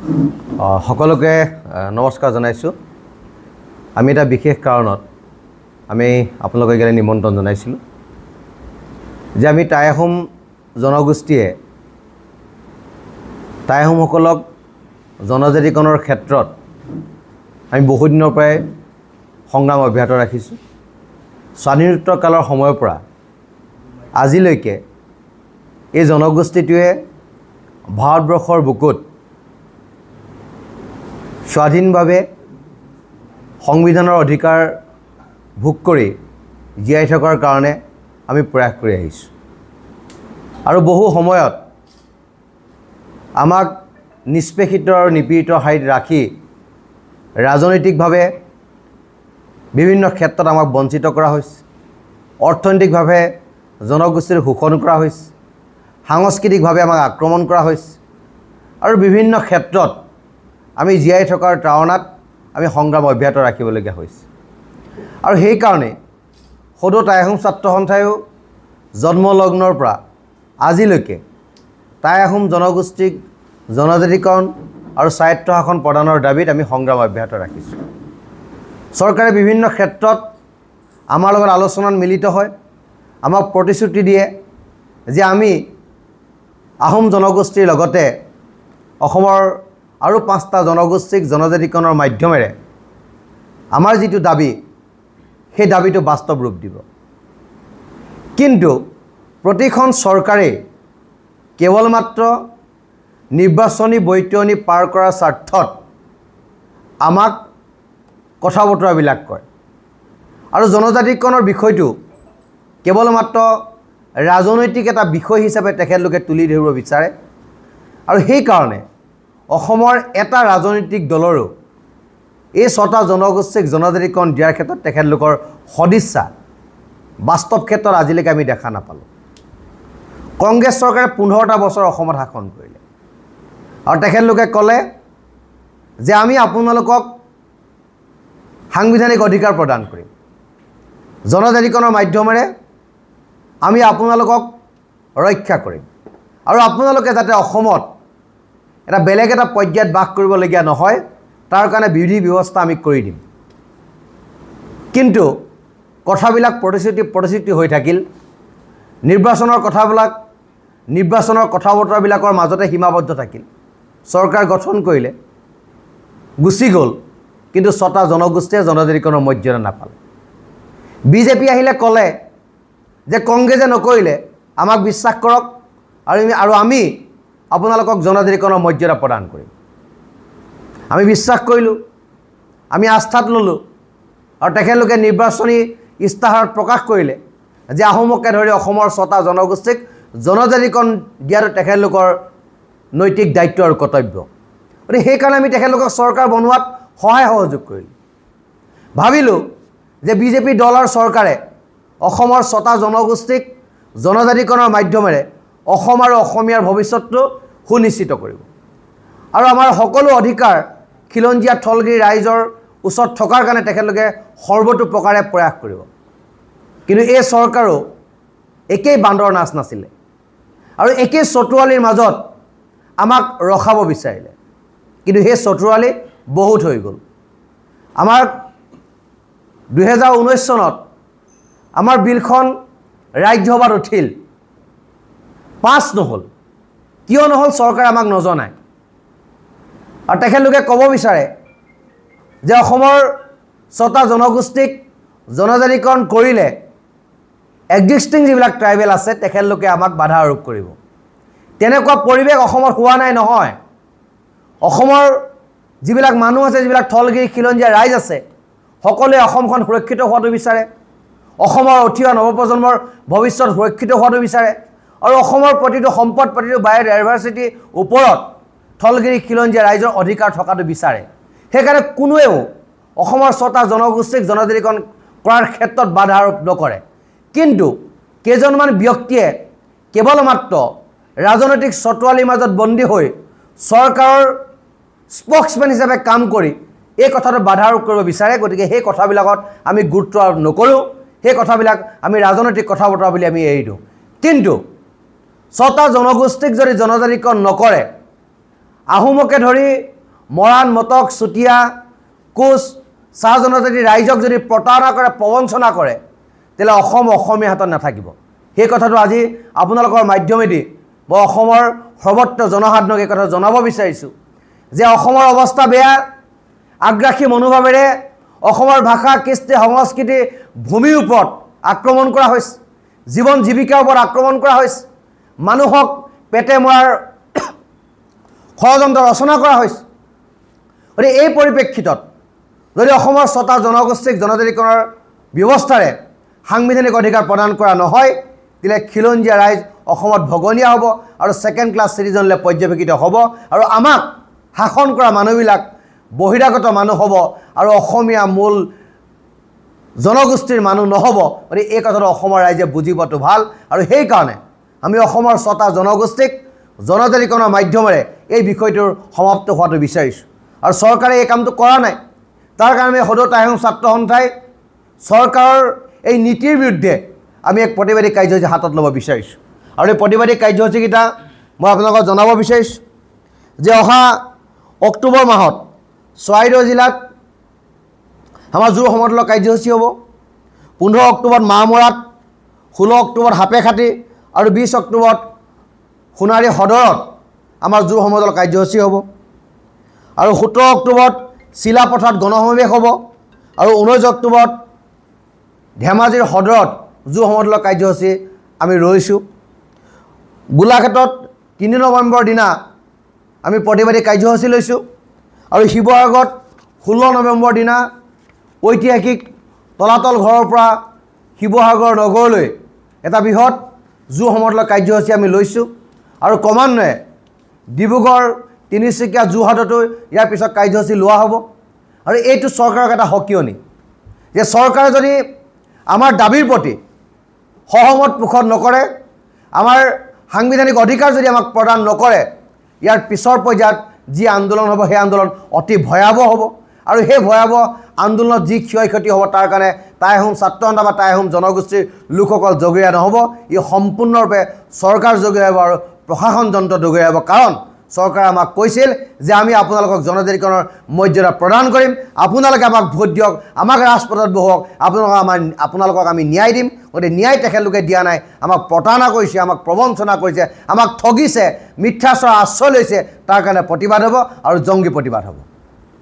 সকলোকে নমস্কাৰ জনাইছোঁ। আমি এটা বিশেষ কাৰণত আমি আপোনালোকক এনে নিমন্ত্ৰণ জনাইছিলোঁ যে আমি টাই আহোম জনগোষ্ঠীয়ে টাই আহোমসকলক জনজাতিকৰণৰ ক্ষেত্ৰত আমি বহু দিনৰ পৰাই সংগ্ৰাম অব্যাহত ৰাখিছোঁ। স্বাধীনোত্তৰ কালৰ সময়ৰ পৰা আজিলৈকে এই জনগোষ্ঠীটোৱে ভাৰতবৰ্ষৰ বুকুত স্বাধীনভাৱে সংবিধানৰ অধিকাৰ ভোগ কৰি জীয়াই থকাৰ কাৰণে আমি প্ৰয়াস কৰি আহিছোঁ আৰু বহু সময়ত আমাক নিষ্পেষিত আৰু নিপীড়িত ঠাইত ৰাখি ৰাজনৈতিকভাৱে বিভিন্ন ক্ষেত্ৰত আমাক বঞ্চিত কৰা হৈছে, অৰ্থনৈতিকভাৱে জনগোষ্ঠীৰ শোষণ কৰা হৈছে, সাংস্কৃতিকভাৱে আমাক আক্ৰমণ কৰা হৈছে আৰু বিভিন্ন ক্ষেত্ৰত আমি জীয়াই থকাৰ তাৰণাত আমি সংগ্ৰাম অব্যাহত ৰাখিবলগীয়া হৈছে। আৰু সেইকাৰণে সদৌ টাই আহোম ছাত্ৰ সন্থায়ো জন্মলগ্নৰ পৰা আজিলৈকে টাই আহোম জনগোষ্ঠীক জনজাতিকৰণ আৰু স্বায়ত্ব শাসন প্ৰদানৰ দাবীত আমি সংগ্ৰাম অব্যাহত ৰাখিছোঁ। চৰকাৰে বিভিন্ন ক্ষেত্ৰত আমাৰ লগত আলোচনাত মিলিত হয়, আমাক প্ৰতিশ্ৰুতি দিয়ে যে আমি আহোম জনগোষ্ঠীৰ লগতে অসমৰ আৰু 5টা জনগোষ্ঠীক জনজাতিকৰণৰ মাধ্যমেৰে আমাৰ যিটো দাবী সেই দাবীটো বাস্তৱ ৰূপ দিব। কিন্তু প্ৰতিখন চৰকাৰেই কেৱল মাত্ৰ নিৰ্বাচনী বৈতৰণি পাৰ কৰাৰ স্বাৰ্থত আমাক কথা বতৰাবিলাক কয় আৰু জনজাতিকৰণৰ বিষয়টো কেৱল মাত্ৰ ৰাজনৈতিক এটা বিষয় হিচাপে তেখেতলোকে তুলি ধৰিব বিচাৰে আৰু সেইকাৰণে অসমৰ এটা ৰাজনৈতিক দলৰো এই 6টা জনগোষ্ঠীক জনজাতিকৰণ দিয়াৰ ক্ষেত্ৰত তেখেতলোকৰ সদিচ্ছা বাস্তৱ ক্ষেত্ৰত আজিলৈকে আমি দেখা নাপালোঁ। কংগ্ৰেছ চৰকাৰে 15টা বছৰ অসমত শাসন কৰিলে আৰু তেখেতলোকে ক'লে যে আমি আপোনালোকক সাংবিধানিক অধিকাৰ প্ৰদান কৰিম, জনজাতিকৰণৰ মাধ্যমেৰে আমি আপোনালোকক ৰক্ষা কৰিম আৰু আপোনালোকে যাতে অসমত এটা বেলেগ এটা পৰ্যায়ত বাস কৰিবলগীয়া নহয় তাৰ কাৰণে বিধি ব্যৱস্থা আমি কৰি দিম। কিন্তু কথাবিলাক প্ৰতিশ্ৰুতি হৈ থাকিল। নিৰ্বাচনৰ কথা বতৰাবিলাকৰ মাজতে সীমাবদ্ধ থাকিল। চৰকাৰ গঠন কৰিলে, গুচি গ'ল, কিন্তু 6টা জনগোষ্ঠীয়ে জনজাতিকৰণৰ মৰ্যাদা নাপালে। বিজেপি আহিলে ক'লে যে কংগ্ৰেছে নকৰিলে আমাক বিশ্বাস কৰক আৰু আমি আপোনালোকক জনজাতিকৰণৰ মৰ্যাদা প্ৰদান কৰিম। আমি বিশ্বাস কৰিলোঁ, আমি আস্থাত ল'লোঁ আৰু তেখেতলোকে নিৰ্বাচনী ইস্তাহাৰত প্ৰকাশ কৰিলে যে আহোমকে ধৰি অসমৰ 6টা জনগোষ্ঠীক জনজাতিকৰণ দিয়াটো তেখেতলোকৰ নৈতিক দায়িত্ব আৰু কৰ্তব্য। গতিকে সেইকাৰণে আমি তেখেতলোকক চৰকাৰ বনোৱাত সহায় সহযোগ কৰিলোঁ। ভাবিলোঁ যে বিজেপি দল আৰু চৰকাৰে অসমৰ 6টা জনগোষ্ঠীক জনজাতিকৰণৰ মাধ্যমেৰে অসম আৰু অসমীয়াৰ ভৱিষ্যতটো সুনিশ্চিত কৰিব আৰু আমাৰ সকলো অধিকাৰ খিলঞ্জীয়া থলগিৰি ৰাইজৰ ওচৰত থকাৰ কাৰণে তেখেতলোকে সৰ্বতো প্ৰকাৰে প্ৰয়াস কৰিব। কিন্তু এই চৰকাৰো একেই বান্দৰ নাচ নাছিলে আৰু একেই চতুৱালীৰ মাজত আমাক ৰখাব বিচাৰিলে, কিন্তু সেই চতুৱালী বহুত হৈ গ'ল। আমাৰ 2019 চনত আমাৰ বিলখন ৰাজ্যসভাত উঠিল, পাছ নহ'ল। কিয় নহ'ল চৰকাৰে আমাক নজনায় আৰু তেখেতলোকে ক'ব বিচাৰে যে অসমৰ 6টা জনগোষ্ঠীক জনজাতিকৰণ কৰিলে এক্সিষ্টিং যিবিলাক ট্ৰাইবেল আছে তেখেতলোকে আমাক বাধা আৰোপ কৰিব। তেনেকুৱা পৰিৱেশ অসমত হোৱা নাই নহয়। অসমৰ যিবিলাক মানুহ আছে, যিবিলাক থলগিৰি খিলঞ্জীয়া ৰাইজ আছে, সকলোৱে অসমখন সুৰক্ষিত হোৱাটো বিচাৰে, অসমৰ উঠি অহা নৱপ্ৰজন্মৰ ভৱিষ্যত সুৰক্ষিত হোৱাটো বিচাৰে আৰু অসমৰ প্ৰতিটো সম্পদ, প্ৰতিটো বায়'ডাইভাৰ্চিটিৰ ওপৰত থলগিৰি খিলঞ্জীয়া ৰাইজৰ অধিকাৰ থকাটো বিচাৰে। সেইকাৰণে কোনোৱেও অসমৰ 6টা জনগোষ্ঠীক জনজাতিকৰণ কৰাৰ ক্ষেত্ৰত বাধা আৰোপ নকৰে। কিন্তু কেইজনমান ব্যক্তিয়ে কেৱল মাত্ৰ ৰাজনৈতিক চতুৱালীৰ মাজত বন্দী হৈ চৰকাৰৰ স্প'ক্সমেন হিচাপে কাম কৰি এই কথাটো বাধা আৰোপ কৰিব বিচাৰে। গতিকে সেই কথাবিলাকত আমি গুৰুত্ব আৰোপ নকৰোঁ, সেই কথাবিলাক আমি ৰাজনৈতিক কথা বতৰা বুলি আমি এৰি দিওঁ। কিন্তু 6টা জনগোষ্ঠীক যদি জনজাতিকৰণ নকৰে আহোমকে ধৰি মৰাণ, মটক, চুতীয়া, কোচ, চাহ জনজাতি ৰাইজক যদি প্ৰতাৰণা কৰে, প্ৰবঞ্চনা কৰে, তেতিয়াহ'লে অসম অসমীয়া হাতত নাথাকিব। সেই কথাটো আজি আপোনালোকৰ মাধ্যমেদি মই অসমৰ সৰ্বত্ৰ জনসাধাৰণক এই কথা জনাব বিচাৰিছোঁ যে অসমৰ অৱস্থা বেয়া। আগ্ৰাসী মনোভাৱেৰে অসমৰ ভাষা, কৃষ্টি, সংস্কৃতি, ভূমিৰ ওপৰত আক্ৰমণ কৰা হৈছে, জীৱন জীৱিকাৰ ওপৰত আক্ৰমণ কৰা হৈছে, মানুহক পেটে মৰাৰ ষড়যন্ত্ৰ ৰচনা কৰা হৈছে। গতিকে এই পৰিপ্ৰেক্ষিতত যদি অসমৰ 6টা জনগোষ্ঠীক জনজাতিকৰণৰ ব্যৱস্থাৰে সাংবিধানিক অধিকাৰ প্ৰদান কৰা নহয়, তেতিয়াহ'লে খিলঞ্জীয়া ৰাইজ অসমত ভগনীয়া হ'ব আৰু ছেকেণ্ড ক্লাছ চিটিজেনলৈ পৰ্যবেক্ষিত হ'ব আৰু আমাক শাসন কৰা মানুহবিলাক বহিৰাগত মানুহ হ'ব আৰু অসমীয়া মূল জনগোষ্ঠীৰ মানুহ নহ'ব। গতিকে এই কথাটো অসমৰ ৰাইজে বুজিবতো ভাল। আৰু সেইকাৰণে আমি অসমৰ 6টা জনগোষ্ঠীক জনজাতিকৰণৰ মাধ্যমেৰে এই বিষয়টোৰ সমাপ্ত হোৱাটো বিচাৰিছোঁ। আৰু চৰকাৰে এই কামটো কৰা নাই। তাৰ কাৰণে আমি সদৌ টাই আহোম ছাত্ৰ সন্থাই চৰকাৰৰ এই নীতিৰ বিৰুদ্ধে আমি এক প্ৰতিবাদী কাৰ্যসূচী হাতত ল'ব বিচাৰিছোঁ। আৰু এই প্ৰতিবাদী কাৰ্যসূচীকেইটা মই আপোনালোকক জনাব বিচাৰিছোঁ যে অহা অক্টোবৰ মাহত চৰাইদেউ জিলাত আমাৰ জোৰ সমদলৰ কাৰ্যসূচী হ'ব। 15 অক্টোবৰত মাহমৰাত, 16 অক্টোবৰত সাপেখাতি আৰু 20 অক্টোবৰত সোণাৰী সদৰত আমাৰ জোৰ সমদল কাৰ্যসূচী হ'ব। আৰু 17 অক্টোবৰত চিলাপথাৰত গণসমাৱেশ হ'ব আৰু 19 অক্টোবৰত ধেমাজিৰ সদৰত জোৰ সমদলৰ কাৰ্যসূচী আমি ৰৈছোঁ। গোলাঘাটত 3 নৱেম্বৰ দিনা আমি প্ৰতিবাদী কাৰ্যসূচী লৈছোঁ আৰু শিৱসাগৰত 16 নৱেম্বৰ দিনা ঐতিহাসিক তলাতল ঘৰৰ পৰা শিৱসাগৰ নগৰলৈ এটা বৃহৎ জোৰ সমদলৰ কাৰ্যসূচী আমি লৈছোঁ। আৰু ক্ৰমান্বয়ে ডিব্ৰুগড়, তিনিচুকীয়া, যোৰহাটতো ইয়াৰ পিছত কাৰ্যসূচী লোৱা হ'ব। আৰু এইটো চৰকাৰক এটা সকিয়নি যে চৰকাৰে যদি আমাৰ দাবীৰ প্ৰতি সহমত পোষণ নকৰে, আমাৰ সাংবিধানিক অধিকাৰ যদি আমাক প্ৰদান নকৰে, ইয়াৰ পিছৰ পৰ্যায়ত যি আন্দোলন হ'ব সেই আন্দোলন অতি ভয়াৱহ হ'ব। আৰু সেই ভয়াৱহ আন্দোলনত যি ক্ষয় ক্ষতি হ'ব তাৰ কাৰণে টাই আহোম ছাত্ৰ সন্থা বা টাই আহোম জনগোষ্ঠীৰ লোকসকল জগৰীয়া নহ'ব, ই সম্পূৰ্ণৰূপে চৰকাৰ জগৰীয়া হ'ব আৰু প্ৰশাসন যন্ত্ৰ জগৰীয়া হ'ব। কাৰণ চৰকাৰে আমাক কৈছিল যে আমি আপোনালোকক জনজাতিকৰণৰ মৰ্যাদা প্ৰদান কৰিম, আপোনালোকে আমাক ভোট দিয়ক, আমাক ৰাজপথত বহক, আপোনালোকক আমি ন্যায় দিম। গতিকে ন্যায় তেখেতলোকে দিয়া নাই, আমাক প্ৰতাৰণা কৰিছে, আমাক প্ৰবঞ্চনা কৰিছে, আমাক ঠগিছে, মিথ্যাচাৰৰ আশ্ৰয় লৈছে। তাৰ কাৰণে প্ৰতিবাদ হ'ব আৰু জংগী প্ৰতিবাদ হ'ব।